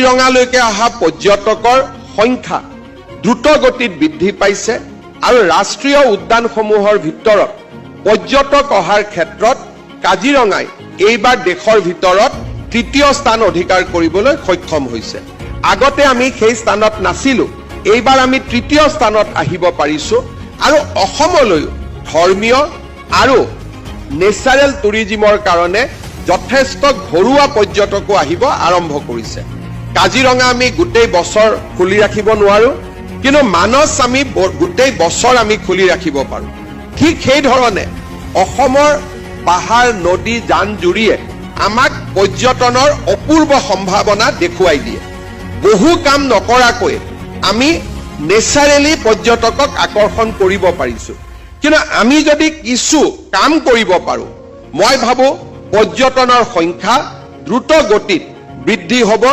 কাজিৰঙালৈকে অহা পৰ্যটকৰ সংখ্যা দ্ৰুত গতিত বৃদ্ধি পাইছে আৰু ৰাষ্ট্ৰীয় উদ্যানসমূহৰ ভিতৰত পৰ্যটক অহাৰ ক্ষেত্ৰত কাজিৰঙাই এইবাৰ দেশৰ ভিতৰত তৃতীয় স্থান অধিকাৰ কৰিবলৈ সক্ষম হৈছে। আগতে আমি সেই স্থানত নাছিলো, এইবাৰ আমি তৃতীয় স্থানত আহিব পাৰিছো আৰু অসমলৈ ধৰ্মীয় আৰু নেচাৰেল টুৰিজিমৰ কাৰণে যথেষ্ট ঘৰুৱা পৰ্যটকো আহিব আৰম্ভ কৰিছে। কাজিৰঙা আমি গোটেই বছৰ খুলি ৰাখিব নোৱাৰো, কিন্তু মানস আমি গোটেই বছৰ আমি খুলি ৰাখিব পাৰো। ঠিক সেই ধৰণে অসমৰ পাহাৰ নদী জান জুৰিয়ে আমাক পৰ্যটনৰ অপূৰ্ব সম্ভাৱনা দেখুৱাই দিয়ে। বহু কাম নকৰাকৈ আমি নেচাৰেলি পৰ্যটকক আকৰ্ষণ কৰিব পাৰিছো, কিন্তু আমি যদি কিছু কাম কৰিব পাৰো, মই ভাবো পৰ্যটনৰ সংখ্যা দ্ৰুত গতিত বৃদ্ধি হ'ব